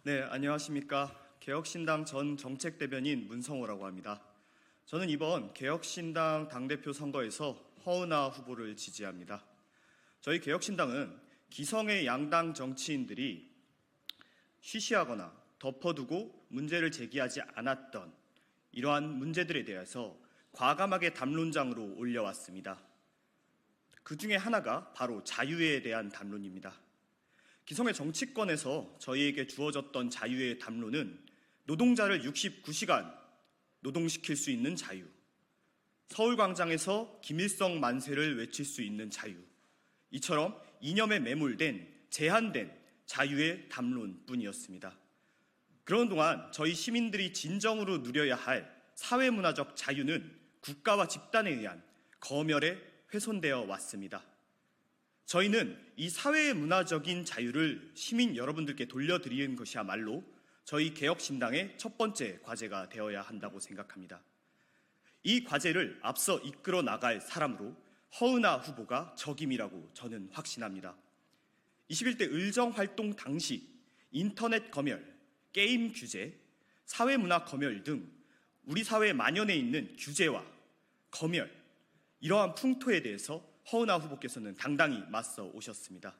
네, 안녕하십니까. 개혁신당 전 정책대변인 문성호라고 합니다. 저는 이번 개혁신당 당대표 선거에서 허은하 후보를 지지합니다. 저희 개혁신당은 기성의 양당 정치인들이 쉬쉬하거나 덮어두고 문제를 제기하지 않았던 이러한 문제들에 대해서 과감하게 담론장으로 올려왔습니다. 그 중에 하나가 바로 자유에 대한 담론입니다. 기성의 정치권에서 저희에게 주어졌던 자유의 담론은 노동자를 69시간 노동시킬 수 있는 자유, 서울광장에서 김일성 만세를 외칠 수 있는 자유, 이처럼 이념에 매몰된 제한된 자유의 담론뿐이었습니다. 그런 동안 저희 시민들이 진정으로 누려야 할 사회문화적 자유는 국가와 집단에 의한 검열에 훼손되어 왔습니다. 저희는 이 사회문화적인 자유를 시민 여러분들께 돌려드리는 것이야말로 저희 개혁신당의 첫 번째 과제가 되어야 한다고 생각합니다. 이 과제를 앞서 이끌어 나갈 사람으로 허은하 후보가 적임이라고 저는 확신합니다. 21대 의정활동 당시 인터넷 검열, 게임 규제, 사회문화 검열 등 우리 사회에 만연해 있는 규제와 검열, 이러한 풍토에 대해서 허은하 후보께서는 당당히 맞서 오셨습니다.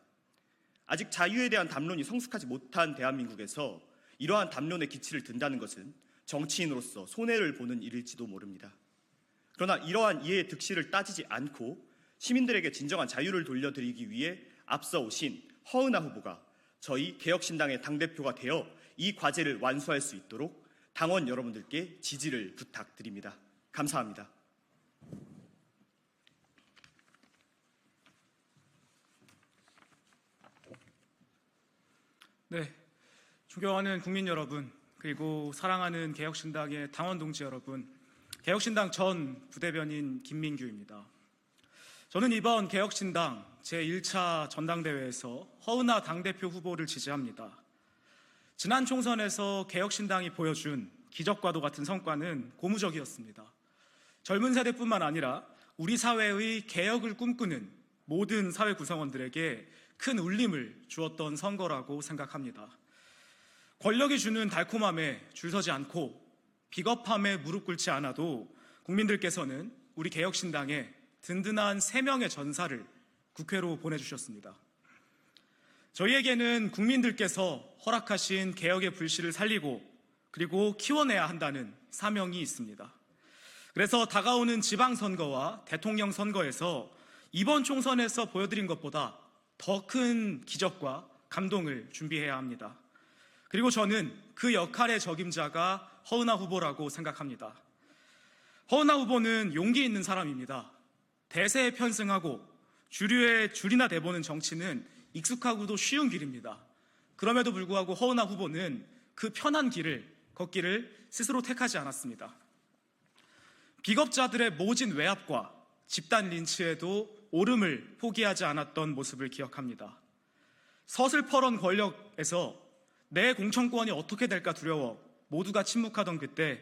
아직 자유에 대한 담론이 성숙하지 못한 대한민국에서 이러한 담론의 기치를 든다는 것은 정치인으로서 손해를 보는 일일지도 모릅니다. 그러나 이러한 이해의 득실을 따지지 않고 시민들에게 진정한 자유를 돌려드리기 위해 앞서 오신 허은하 후보가 저희 개혁신당의 당대표가 되어 이 과제를 완수할 수 있도록 당원 여러분들께 지지를 부탁드립니다. 감사합니다. 네, 존경하는 국민 여러분, 그리고 사랑하는 개혁신당의 당원 동지 여러분, 개혁신당 전 부대변인 김민규입니다. 저는 이번 개혁신당 제1차 전당대회에서 허은하 당대표 후보를 지지합니다. 지난 총선에서 개혁신당이 보여준 기적과도 같은 성과는 고무적이었습니다. 젊은 세대뿐만 아니라 우리 사회의 개혁을 꿈꾸는 모든 사회 구성원들에게 큰 울림을 주었던 선거라고 생각합니다. 권력이 주는 달콤함에 줄서지 않고 비겁함에 무릎 꿇지 않아도 국민들께서는 우리 개혁신당에 든든한 3명의 전사를 국회로 보내주셨습니다. 저희에게는 국민들께서 허락하신 개혁의 불씨를 살리고 그리고 키워내야 한다는 사명이 있습니다. 그래서 다가오는 지방선거와 대통령 선거에서 이번 총선에서 보여드린 것보다 더 큰 기적과 감동을 준비해야 합니다. 그리고 저는 그 역할의 적임자가 허은하 후보라고 생각합니다. 허은하 후보는 용기 있는 사람입니다. 대세에 편승하고 주류의 줄이나 대보는 정치는 익숙하고도 쉬운 길입니다. 그럼에도 불구하고 허은하 후보는 그 편한 길을 걷기를 스스로 택하지 않았습니다. 비겁자들의 모진 외압과 집단 린치에도 오름을 포기하지 않았던 모습을 기억합니다. 서슬퍼런 권력에서 내 공천권이 어떻게 될까 두려워 모두가 침묵하던 그때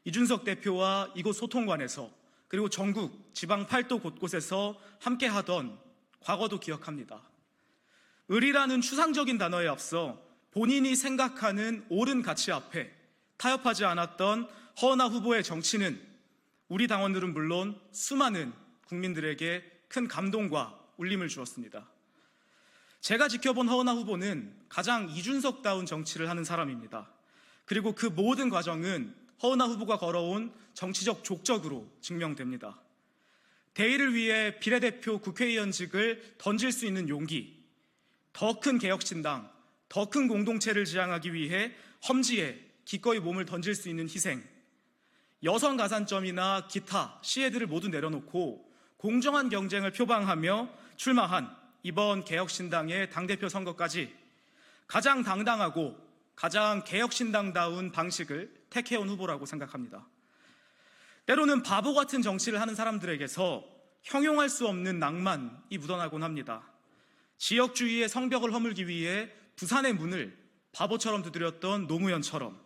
이준석 대표와 이곳 소통관에서 그리고 전국 지방 8도 곳곳에서 함께하던 과거도 기억합니다. 을이라는 추상적인 단어에 앞서 본인이 생각하는 옳은 가치 앞에 타협하지 않았던 허은하 후보의 정치는 우리 당원들은 물론 수많은 국민들에게 큰 감동과 울림을 주었습니다. 제가 지켜본 허은하 후보는 가장 이준석다운 정치를 하는 사람입니다. 그리고 그 모든 과정은 허은하 후보가 걸어온 정치적 족적으로 증명됩니다. 대의를 위해 비례대표 국회의원직을 던질 수 있는 용기, 더 큰 개혁신당, 더 큰 공동체를 지향하기 위해 험지에 기꺼이 몸을 던질 수 있는 희생, 여성 가산점이나 기타 시혜들을 모두 내려놓고 공정한 경쟁을 표방하며 출마한 이번 개혁신당의 당대표 선거까지 가장 당당하고 가장 개혁신당다운 방식을 택해온 후보라고 생각합니다. 때로는 바보 같은 정치를 하는 사람들에게서 형용할 수 없는 낭만이 묻어나곤 합니다. 지역주의의 성벽을 허물기 위해 부산의 문을 바보처럼 두드렸던 노무현처럼,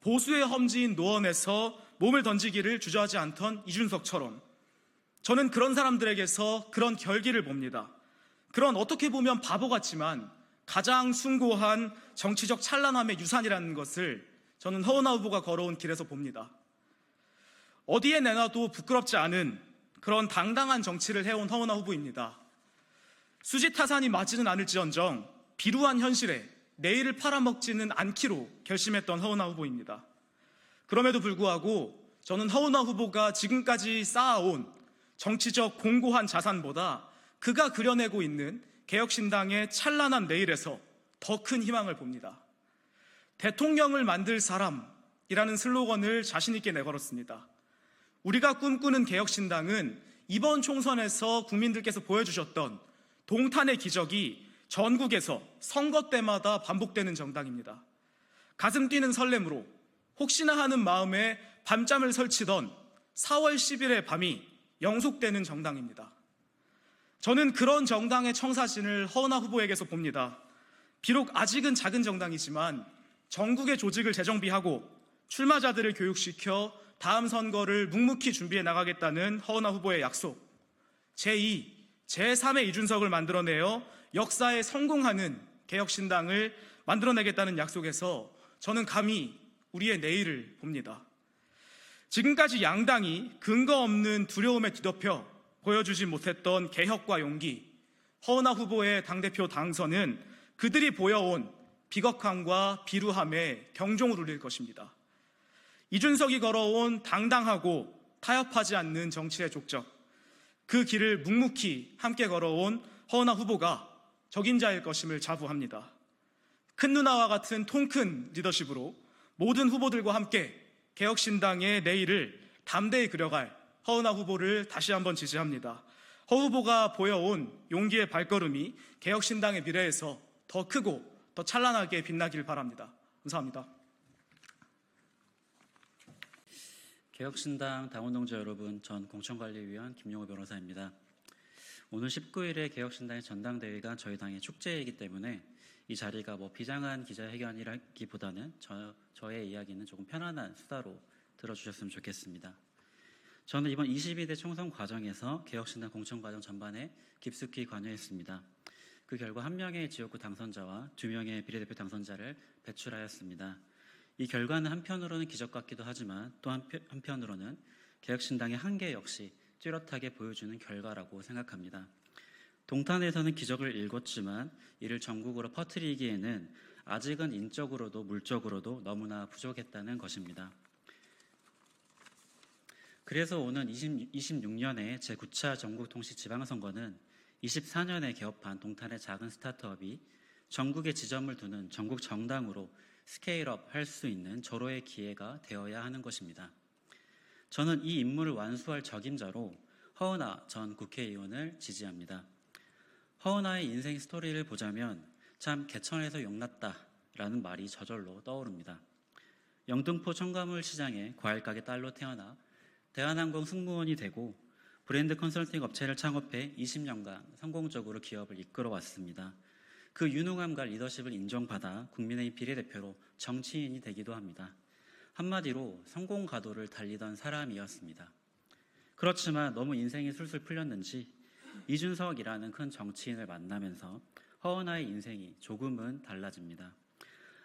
보수의 험지인 노원에서 몸을 던지기를 주저하지 않던 이준석처럼, 저는 그런 사람들에게서 그런 결기를 봅니다. 그런 어떻게 보면 바보 같지만 가장 숭고한 정치적 찬란함의 유산이라는 것을 저는 허은하 후보가 걸어온 길에서 봅니다. 어디에 내놔도 부끄럽지 않은 그런 당당한 정치를 해온 허은하 후보입니다. 수지타산이 맞지는 않을지언정 비루한 현실에 내일을 팔아먹지는 않기로 결심했던 허은하 후보입니다. 그럼에도 불구하고 저는 허은하 후보가 지금까지 쌓아온 정치적 공고한 자산보다 그가 그려내고 있는 개혁신당의 찬란한 내일에서 더 큰 희망을 봅니다. 대통령을 만들 사람이라는 슬로건을 자신 있게 내걸었습니다. 우리가 꿈꾸는 개혁신당은 이번 총선에서 국민들께서 보여주셨던 동탄의 기적이 전국에서 선거 때마다 반복되는 정당입니다. 가슴 뛰는 설렘으로 혹시나 하는 마음에 밤잠을 설치던 4월 10일의 밤이 영속되는 정당입니다. 저는 그런 정당의 청사진을 허은하 후보에게서 봅니다. 비록 아직은 작은 정당이지만 전국의 조직을 재정비하고 출마자들을 교육시켜 다음 선거를 묵묵히 준비해 나가겠다는 허은하 후보의 약속, 제2, 제3의 이준석을 만들어내어 역사에 성공하는 개혁신당을 만들어내겠다는 약속에서 저는 감히 우리의 내일을 봅니다. 지금까지 양당이 근거 없는 두려움에 뒤덮여 보여주지 못했던 개혁과 용기, 허은하 후보의 당대표 당선은 그들이 보여온 비겁함과 비루함에 경종을 울릴 것입니다. 이준석이 걸어온 당당하고 타협하지 않는 정치의 족적, 그 길을 묵묵히 함께 걸어온 허은하 후보가 적임자일 것임을 자부합니다. 큰 누나와 같은 통큰 리더십으로 모든 후보들과 함께 개혁신당의 내일을 담대히 그려갈 허은하 후보를 다시 한번 지지합니다. 허 후보가 보여온 용기의 발걸음이 개혁신당의 미래에서 더 크고 더 찬란하게 빛나길 바랍니다. 감사합니다. 개혁신당 당원동지 여러분, 전 공천관리위원 김용호 변호사입니다. 오늘 19일에 개혁신당의 전당대회가 저희 당의 축제이기 때문에 이 자리가 비장한 기자회견이라기보다는 저의 이야기는 조금 편안한 수다로 들어주셨으면 좋겠습니다. 저는 이번 22대 총선 과정에서 개혁신당 공천과정 전반에 깊숙이 관여했습니다. 그 결과 1명의 지역구 당선자와 2명의 비례대표 당선자를 배출하였습니다. 이 결과는 한편으로는 기적 같기도 하지만 또 한편으로는 개혁신당의 한계 역시 뚜렷하게 보여주는 결과라고 생각합니다. 동탄에서는 기적을 일궜지만 이를 전국으로 퍼뜨리기에는 아직은 인적으로도 물적으로도 너무나 부족했다는 것입니다. 그래서 오는 26년의 제9차 전국동시 지방선거는 24년에 개업한 동탄의 작은 스타트업이 전국에 지점을 두는 전국 정당으로 스케일업 할 수 있는 절호의 기회가 되어야 하는 것입니다. 저는 이 임무를 완수할 적임자로 허은하 전 국회의원을 지지합니다. 허은하의 인생 스토리를 보자면 참 개천에서 용났다라는 말이 저절로 떠오릅니다. 영등포 청가물 시장의 과일가게 딸로 태어나 대한항공 승무원이 되고 브랜드 컨설팅 업체를 창업해 20년간 성공적으로 기업을 이끌어왔습니다. 그 유능함과 리더십을 인정받아 국민의힘 비례대표로 정치인이 되기도 합니다. 한마디로 성공 가도를 달리던 사람이었습니다. 그렇지만 너무 인생이 술술 풀렸는지 이준석이라는 큰 정치인을 만나면서 허은하의 인생이 조금은 달라집니다.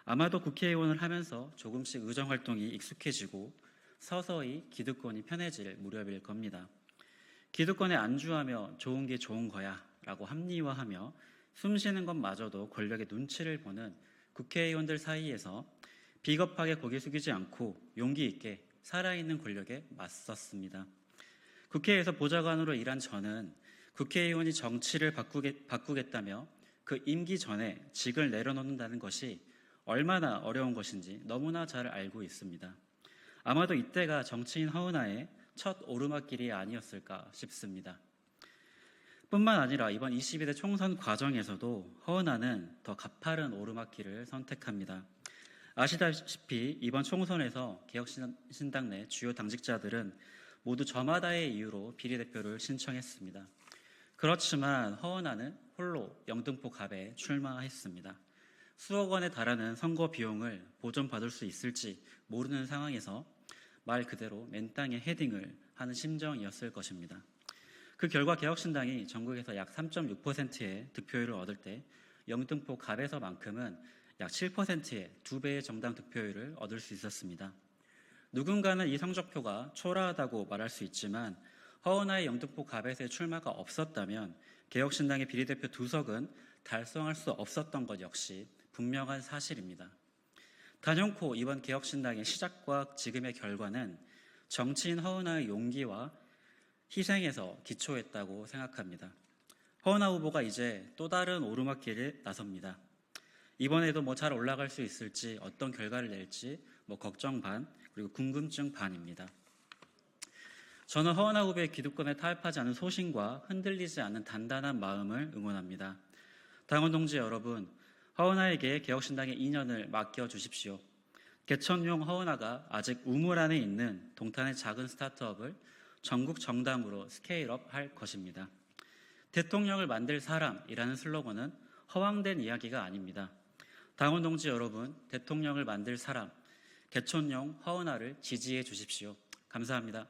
아마도 국회의원을 하면서 조금씩 의정활동이 익숙해지고 서서히 기득권이 편해질 무렵일 겁니다. 기득권에 안주하며 좋은 게 좋은 거야 라고 합리화하며 숨쉬는 것마저도 권력의 눈치를 보는 국회의원들 사이에서 비겁하게 고개 숙이지 않고 용기 있게 살아있는 권력에 맞섰습니다. 국회에서 보좌관으로 일한 저는 국회의원이 정치를 바꾸겠다며 그 임기 전에 직을 내려놓는다는 것이 얼마나 어려운 것인지 너무나 잘 알고 있습니다. 아마도 이때가 정치인 허은하의 첫 오르막길이 아니었을까 싶습니다. 뿐만 아니라 이번 22대 총선 과정에서도 허은하는 더 가파른 오르막길을 선택합니다. 아시다시피 이번 총선에서 개혁신당 내 주요 당직자들은 모두 저마다의 이유로 비례대표를 신청했습니다. 그렇지만 허은하는 홀로 영등포 갑에 출마했습니다. 수억 원에 달하는 선거 비용을 보전받을 수 있을지 모르는 상황에서 말 그대로 맨땅에 헤딩을 하는 심정이었을 것입니다. 그 결과 개혁신당이 전국에서 약 3.6%의 득표율을 얻을 때 영등포 갑에서만큼은 약 7%의 2배의 정당 득표율을 얻을 수 있었습니다. 누군가는 이 성적표가 초라하다고 말할 수 있지만 허은하의 영등포 갑에서의 출마가 없었다면 개혁신당의 비례대표 2석은 달성할 수 없었던 것 역시 분명한 사실입니다. 단연코 이번 개혁신당의 시작과 지금의 결과는 정치인 허은하의 용기와 희생에서 기초했다고 생각합니다. 허은하 후보가 이제 또 다른 오르막길에 나섭니다. 이번에도 잘 올라갈 수 있을지, 어떤 결과를 낼지 걱정 반, 그리고 궁금증 반입니다. 저는 허은하 후보의 기득권에 타협하지 않은 소신과 흔들리지 않는 단단한 마음을 응원합니다. 당원 동지 여러분, 허은하에게 개혁신당의 2년을 맡겨주십시오. 개천용 허은하가 아직 우물 안에 있는 동탄의 작은 스타트업을 전국 정당으로 스케일업 할 것입니다. 대통령을 만들 사람이라는 슬로건은 허황된 이야기가 아닙니다. 당원 동지 여러분, 대통령을 만들 사람, 개천용 허은하를 지지해 주십시오. 감사합니다.